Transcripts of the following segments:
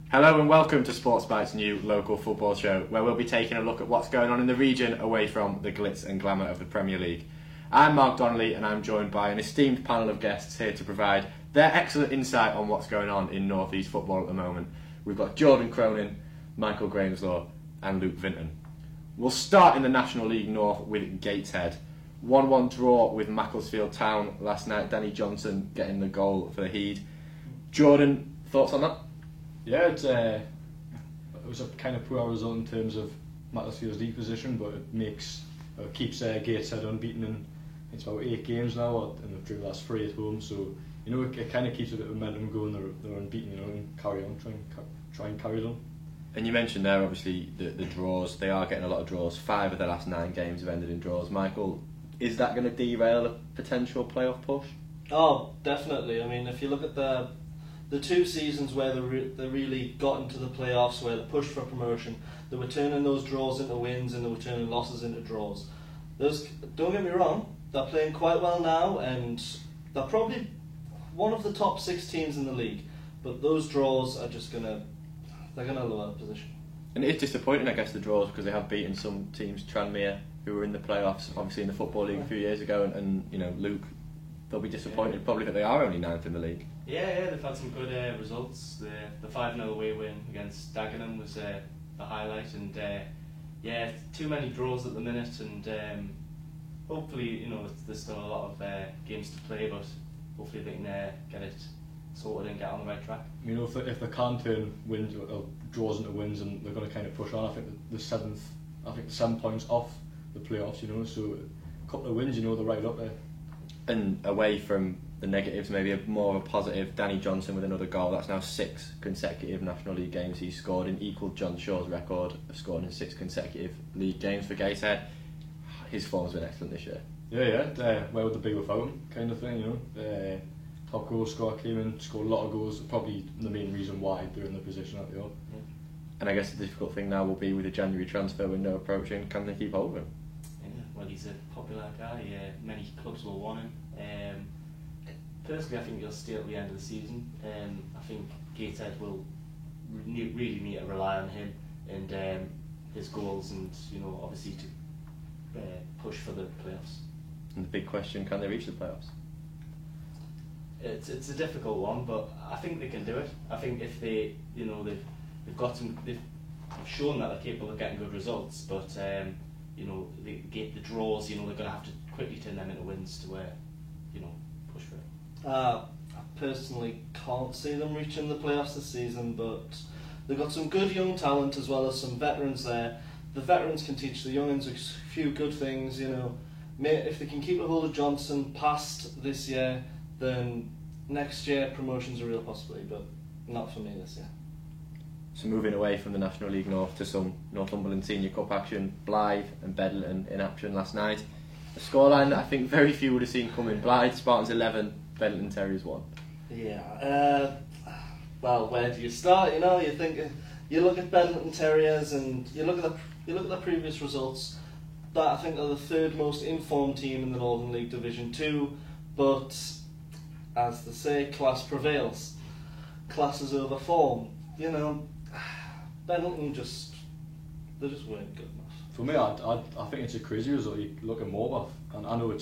Hello and welcome to Sportsbite's new local football show, where we'll be taking a look at what's going on in the region away from the glitz and glamour of the Premier League. I'm Mark Donnelly and I'm joined by an esteemed panel of guests here to provide their excellent insight on what's going on in North East football at the moment. We've got Jordan Cronin, Michael Grahamslaw and Luke Vinton. We'll start in the National League North with Gateshead. 1-1 draw with Macclesfield Town last night. Danny Johnson getting the goal for the Heed. Jordan, thoughts on that? Yeah, it was a kind of poor result in terms of Macclesfield's league position, but it keeps Gateshead unbeaten in it's about 8 games now, and they've drew the last 3 at home. So it kind of keeps a bit of momentum going. They're unbeaten, and carry on, try and carry it on. And you mentioned there, obviously, the draws. They are getting a lot of draws. 5 of the last 9 games have ended in draws. Michael, is that going to derail a potential playoff push? Oh, definitely. I mean, if you look at the 2 seasons where they really got into the playoffs, where they pushed for promotion, they were turning those draws into wins and they were turning losses into draws. Don't get me wrong, they're playing quite well now and they're probably one of the top 6 teams in the league. But those draws are just gonna lower the position. And it is disappointing, I guess, the draws, because they have beaten some teams, Tranmere, who were in the playoffs, obviously in the Football League a few years ago, and Luke, they'll be disappointed probably that they are only 9th in the league. Yeah, they've had some good results. The 5-0 away win against Dagenham was the highlight, and too many draws at the minute, and hopefully, there's still a lot of games to play, but hopefully they can get it sorted and get on the right track. If they can turn wins or draws into wins, and they're going to kind of push on. I think the 7 points off the playoffs, so a couple of wins, they're right up there. And away from the negatives, maybe more of a positive, Danny Johnson with another goal. That's now 6 consecutive National League games he's scored, and equalled John Shaw's record of scoring in 6 consecutive league games for Gateshead. His form's been excellent this year. Where would they be without him, kind of thing, top goal scorer, came in, scored a lot of goals, probably the main reason why they're in the position that they are. Yeah. And I guess the difficult thing now will be, with the January transfer window approaching, can they keep hold of him? Yeah, well, he's a popular guy, many clubs will want him. Personally, I think he'll stay at the end of the season. I think Gateshead will really need to rely on him and his goals, and obviously to push for the playoffs. And the big question: can they reach the playoffs? It's a difficult one, but I think they can do it. I think if they've shown that they're capable of getting good results, but they get the draws. They're going to have to quickly turn them into wins to push for it. I personally can't see them reaching the playoffs this season, but they've got some good young talent as well as some veterans there. The veterans can teach the youngins a few good things. If they can keep a hold of Johnson past this year, then next year promotion's a real possibility, but not for me this year. So moving away from the National League North to some Northumberland Senior Cup action, Blythe and Bedlington in action last night. A scoreline that I think very few would have seen coming. Blythe Spartans 11, Bedlington Terriers 1. Yeah. Well, where do you start? You look at Bedlington Terriers and you look at the previous results. That I think are the 3rd most informed team in the Northern League Division 2, but as they say, class prevails. Class is over form. Bedlington just weren't good enough. For me, I think it's a crazy result. You look at Morpeth, and I know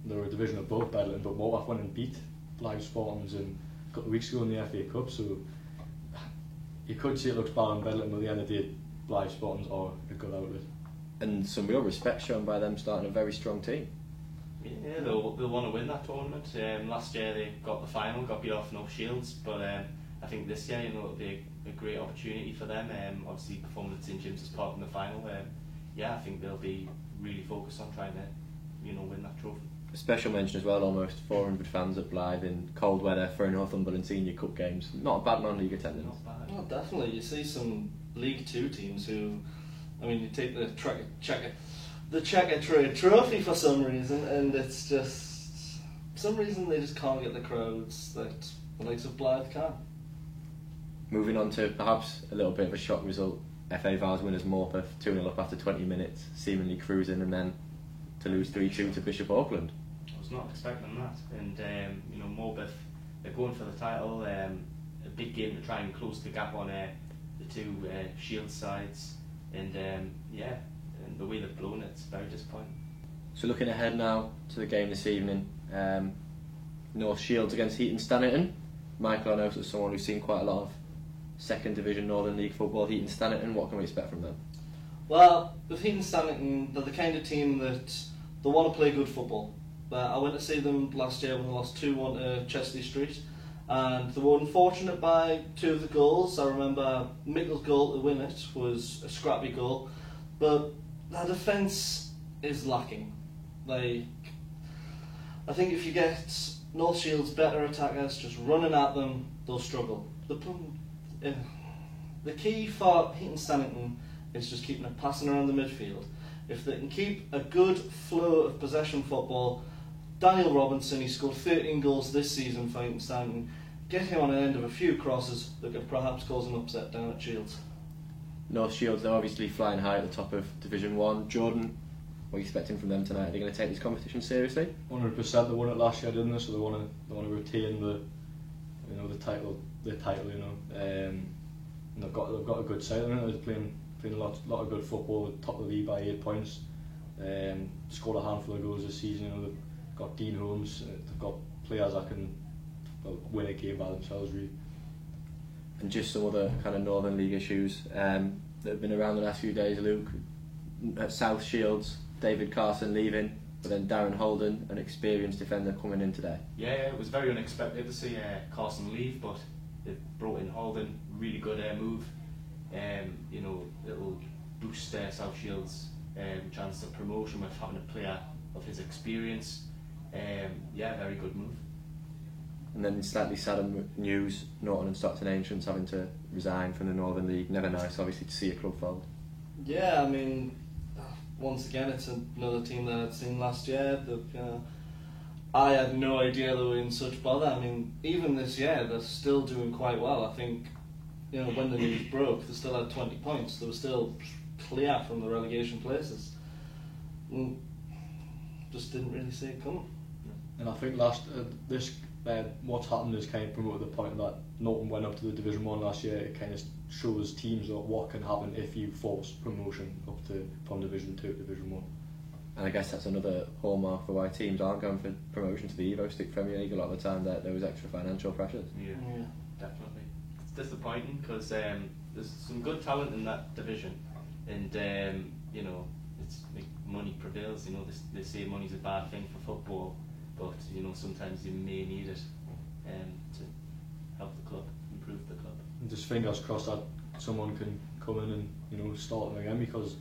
they're a division above Bedlington, but Morpeth went and beat Blythe Spartans a couple of weeks ago in the FA Cup, so you could say it looks bad on Bedlington, but at the end of the day, Blythe Spartans are a good outlet. And some real respect shown by them starting a very strong team. Yeah, they'll want to win that tournament. Last year they got the final, got beat off North Shields, but I think this year it'll be a great opportunity for them. Obviously performing at St James's Park in the final. I think they'll be really focused on trying to win that trophy. A special mention as well, almost 400 fans at Blythe in cold weather for a Northumberland Senior Cup games. Not a bad non-league attendance. Not bad. Well, definitely. You see some League 2 teams who, you take the Checkatrade Trophy for some reason, and it's just, for some reason they just can't get the crowds that the likes of Blythe can. Moving on to perhaps a little bit of a shock result. FA Vars winners Morpeth 2-0 up after 20 minutes, seemingly cruising, and then to lose 3-2 to Bishop Auckland. I was not expecting that, and Morpeth, they're going for the title. A big game to try and close the gap on two Shield sides, and and the way they've blown it's very disappointing. So looking ahead now to the game this evening, North Shields against Heaton Stannington. Michael, I know as someone who's seen quite a lot of second division Northern League football, Heaton Stannington, what can we expect from them? Well, with Heaton Stannington, they're the kind of team that they want to play good football. But I went to see them last year when they lost 2-1 to Chesley Street, and they were unfortunate by 2 of the goals. I remember Mickle's goal to win it was a scrappy goal, but their defence is lacking. Like, I think if you get North Shields better attackers just running at them, they'll struggle. The key for Heaton Stannington is just keeping it passing around the midfield. If they can keep a good flow of possession football, Daniel Robinson, he scored 13 goals this season for Heaton Stannington, get him on the end of a few crosses that could perhaps cause an upset down at Shields. North Shields, they're obviously flying high at the top of Division 1. Jordan, what are you expecting from them tonight? Are they going to take this competition seriously? 100%. They won it last year, didn't they? So they want to retain the title. And they've got a good side. I think they're playing a lot of good football. Top of the league by 8 points. Scored a handful of goals this season. They've got Dean Holmes. They've got players that can win a game by themselves, really. And just some other kind of Northern League issues that have been around the last few days, Luke. At South Shields, David Carson leaving, but then Darren Holden, an experienced defender, coming in today. Yeah, it was very unexpected to see Carson leave, but they brought in Holden, really good move. It'll boost South Shields' chance of promotion with having a player of his experience. Very good move. And then slightly sadder news, Norton and Stockton Ancients having to resign from the Northern League. Never nice, obviously, to see a club fold. Yeah, I mean, once again, it's another team that I'd seen last year. I had no idea they were in such bother. I mean, even this year, they're still doing quite well. I think, when the news broke, they still had 20 points. They were still clear from the relegation places. Just didn't really see it coming. And I think what's happened is kind of promoted the point that Norton went up to the Division 1 last year. It kind of shows teams what can happen if you force promotion from Division 2 to Division 1. And I guess that's another hallmark for why teams aren't going for promotion to the Evo Stick Premier League a lot of the time, that there was extra financial pressures. Yeah, definitely. It's disappointing because there's some good talent in that division, and it's like money prevails. They say money's a bad thing for football, but sometimes you may need it to help the club, improve the club. And just fingers crossed that someone can come in and start them again, because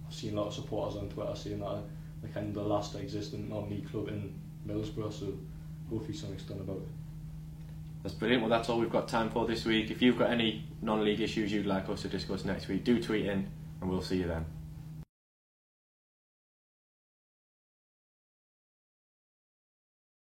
I've seen a lot of supporters on Twitter saying that they're kind of the last existing non-league club in Middlesbrough, so hopefully something's done about it. That's brilliant. Well, that's all we've got time for this week. If you've got any non-league issues you'd like us to discuss next week, do tweet in and we'll see you then.